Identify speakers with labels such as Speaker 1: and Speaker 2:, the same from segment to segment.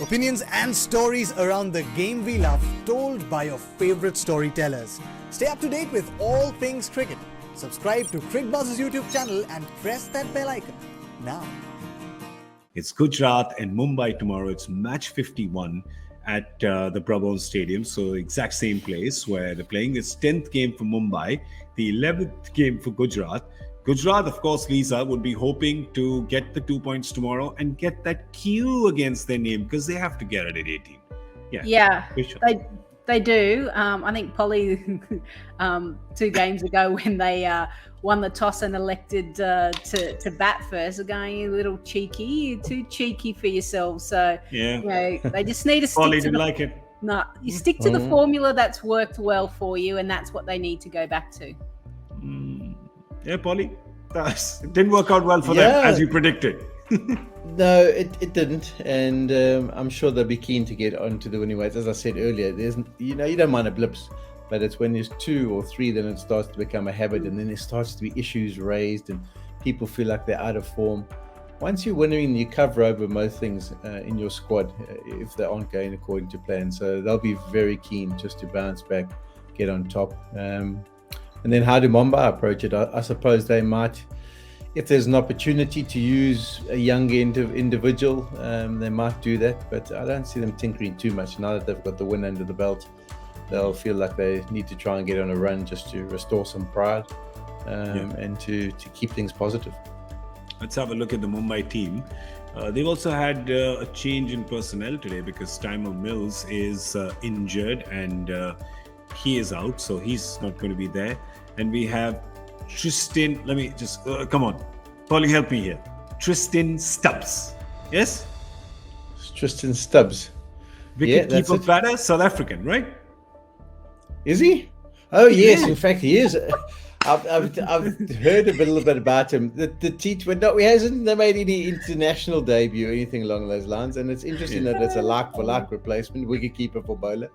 Speaker 1: Opinions and stories around the game we love, told by your favorite storytellers. Stay up to date with all things cricket. Subscribe to Cricbuzz's YouTube channel and press that bell icon now.
Speaker 2: It's Gujarat and Mumbai tomorrow. It's match 51 at the Brabant Stadium. So exact same place where they're playing. It's 10th game for Mumbai, the 11th game for Gujarat. Gujarat, of course, Lisa, would be hoping to get the 2 points tomorrow and get that Q against their name because they have to get it at 18.
Speaker 3: Yeah, they do. I think Polly, 2 games ago when they won the toss and elected to bat first, are going a little cheeky. You're too cheeky for yourselves. So they just need to stick
Speaker 2: Polly
Speaker 3: to
Speaker 2: didn't like it.
Speaker 3: No, you stick to the formula that's worked well for you, and that's what they need to go back to.
Speaker 2: Yeah, Polly, it didn't work out well for them as you predicted.
Speaker 4: No, it didn't, and I'm sure they'll be keen to get onto the winning ways. As I said earlier, you don't mind a blips, but it's when there's 2 or 3 then it starts to become a habit, and then there starts to be issues raised, and people feel like they're out of form. Once you're winning, you cover over most things in your squad if they aren't going according to plan. So they'll be very keen just to bounce back, get on top. And then how do Mumbai approach it? I suppose they might, if there's an opportunity to use a younger individual, they might do that. But I don't see them tinkering too much. Now that they've got the win under the belt, they'll feel like they need to try and get on a run just to restore some pride and to keep things positive.
Speaker 2: Let's have a look at the Mumbai team. They've also had a change in personnel today because Tymal Mills is injured and he is out, so he's not going to be there. And we have Tristan, let me just, come on. Polly, help me here. Tristan Stubbs. Yes?
Speaker 4: Tristan Stubbs.
Speaker 2: Wicket-keeper batter, South African, right?
Speaker 4: Is he? Oh, yes. In fact, he is. I've heard a little bit about him. The T20, he hasn't made any international debut or anything along those lines. And it's interesting that it's a like-for-like replacement, wicket-keeper for bowler.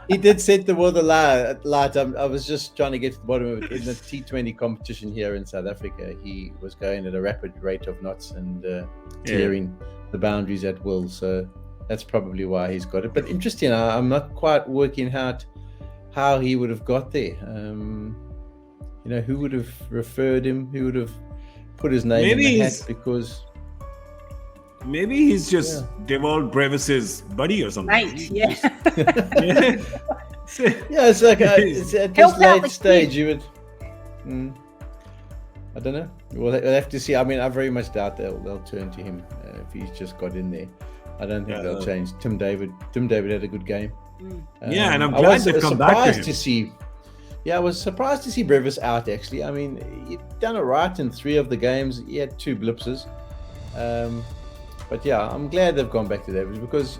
Speaker 4: He did set the world alight. I was just trying to get to the bottom of it. In the T20 competition here in South Africa, he was going at a rapid rate of knots and clearing the boundaries at will. So that's probably why he's got it. But interesting, I'm not quite working out how he would have got there. Who would have referred him? Who would have put his name in the hat? Because
Speaker 2: maybe he's just Devol Brevis's buddy or something.
Speaker 3: Right, yeah.
Speaker 4: It's like it's at this late stage you would. I don't know. We'll have to see. I mean, I very much doubt they'll turn to him if he's just got in there. I don't think they'll change. Tim David had a good game.
Speaker 2: And I'm glad they've come back to him.
Speaker 4: I was surprised to see Brevis out, actually. I mean, he'd done it right in 3 of the games. He had 2 blipses. But I'm glad they've gone back to that because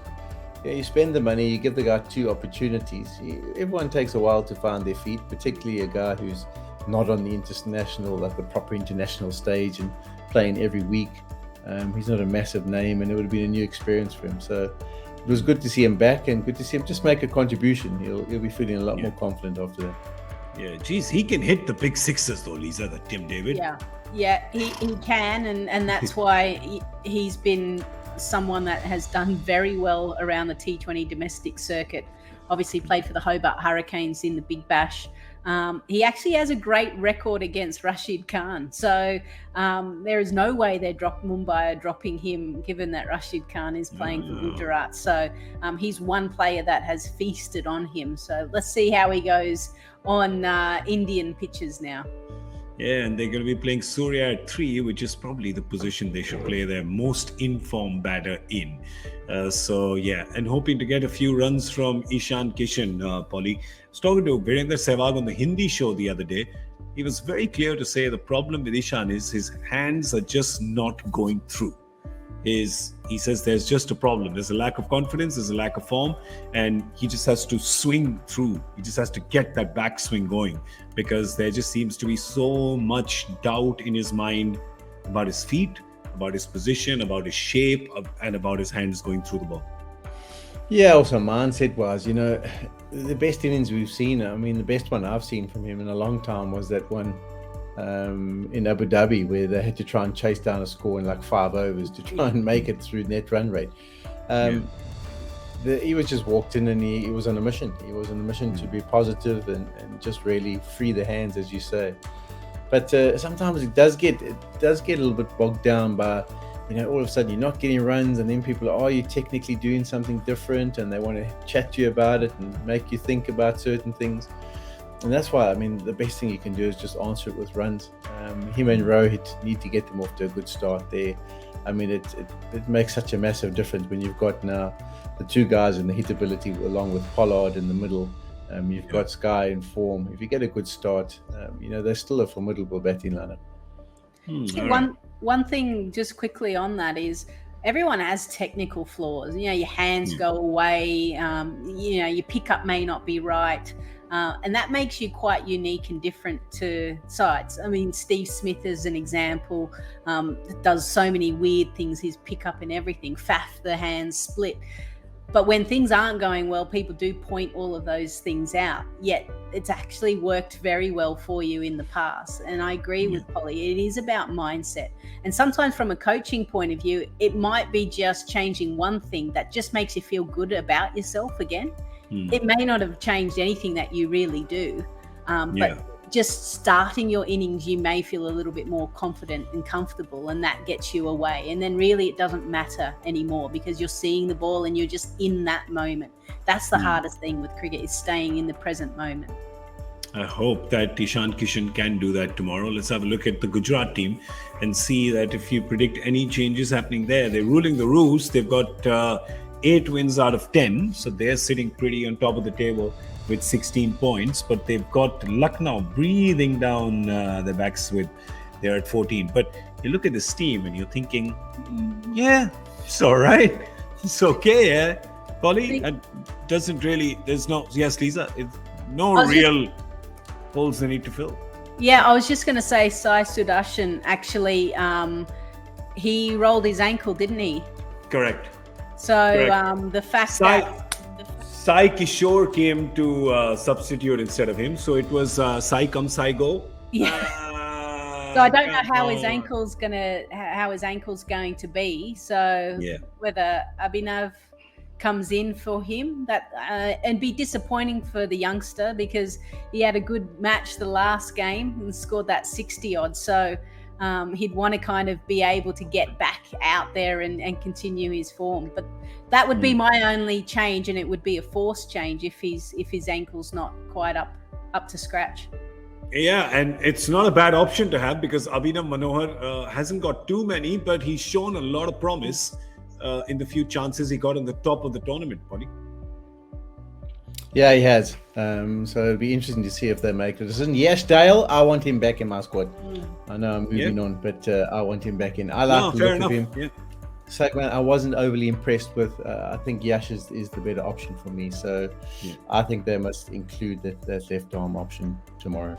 Speaker 4: you spend the money, you give the guy 2 opportunities. Everyone takes a while to find their feet, particularly a guy who's not on the international, like the proper international stage and playing every week. He's not a massive name and it would have been a new experience for him. So it was good to see him back and good to see him just make a contribution. He'll be feeling a lot more confident after that.
Speaker 2: Yeah, geez, he can hit the big sixes though, Lisa, that Tim David.
Speaker 3: Yeah, he can, and that's why he's been someone that has done very well around the T20 domestic circuit. Obviously played for the Hobart Hurricanes in the Big Bash. He actually has a great record against Rashid Khan. So there is no way Mumbai are dropping him, given that Rashid Khan is playing for Gujarat. So he's one player that has feasted on him. So let's see how he goes on Indian pitches now.
Speaker 2: Yeah, and they're going to be playing Surya at 3, which is probably the position they should play their most informed batter in. And hoping to get a few runs from Ishan Kishan, Polly. I was talking to Virendra Sehwag on the Hindi show the other day. He was very clear to say the problem with Ishan is his hands are just not going through. He says there's just a problem. There's a lack of confidence, there's a lack of form, and he just has to swing through. He just has to get that backswing going because there just seems to be so much doubt in his mind about his feet, about his position, about his shape, and about his hands going through the ball.
Speaker 4: Yeah, also mindset-wise, the best innings we've seen, I mean, the best one I've seen from him in a long time was that one in Abu Dhabi, where they had to try and chase down a score in like 5 overs to try and make it through net run rate. He was just walked in and he was on a mission. He was on a mission to be positive and just really free the hands, as you say. But sometimes it does get a little bit bogged down by, all of a sudden you're not getting runs, and then people are you technically doing something different, and they want to chat to you about it and make you think about certain things. And that's why, the best thing you can do is just answer it with runs. Him and Rohit need to get them off to a good start there. It makes such a massive difference when you've got now the two guys in the hitability along with Pollard in the middle. You've got Sky in form. If you get a good start, they're still a formidable batting lineup.
Speaker 3: One thing just quickly on that is everyone has technical flaws. Your hands go away. Your pickup may not be right. And that makes you quite unique and different to sides. Steve Smith is an example, does so many weird things, his pickup and everything, faff the hands, split. But when things aren't going well, people do point all of those things out, yet it's actually worked very well for you in the past. And I agree with Polly, it is about mindset. And sometimes from a coaching point of view, it might be just changing one thing that just makes you feel good about yourself again. It may not have changed anything that you really do, but just starting your innings, you may feel a little bit more confident and comfortable, and that gets you away. And then really it doesn't matter anymore because you're seeing the ball and you're just in that moment. That's the hardest thing with cricket, is staying in the present moment.
Speaker 2: I hope that Ishan Kishan can do that tomorrow. Let's have a look at the Gujarat team and see that if you predict any changes happening there. They're ruling the roost. They've got 8 wins out of 10, so they're sitting pretty on top of the table with 16 points, but they've got Lucknow breathing down their backs they're at 14. But you look at this team and you're thinking, it's all right, it's okay, Polly. And doesn't really, yes, Lisa, it's no real holes they need to fill.
Speaker 3: Yeah, I was just going to say Sai Sudarshan, actually, he rolled his ankle, didn't he?
Speaker 2: Correct.
Speaker 3: So the fact that
Speaker 2: Sai Kishore came to substitute instead of him, so it was Sai come, Sai go.
Speaker 3: Yeah. So I don't know how his ankle's going to be. So whether Abhinav comes in for him, and be disappointing for the youngster because he had a good match the last game and scored that 60 odd. So he'd want to kind of be able to get back out there and continue his form. But that would be my only change, and it would be a forced change if his ankle's not quite up to scratch.
Speaker 2: Yeah, and it's not a bad option to have because Abhinav Manohar hasn't got too many, but he's shown a lot of promise in the few chances he got on the top of the tournament, Polly.
Speaker 4: Yeah, he has. So it'll be interesting to see if they make the decision. Yes, Dale, I want him back in my squad. I know I'm moving on, but I want him back in. I like the look of him. Yeah. Sagman, I wasn't overly impressed with. I think Yash is the better option for me. So I think they must include that left arm option tomorrow.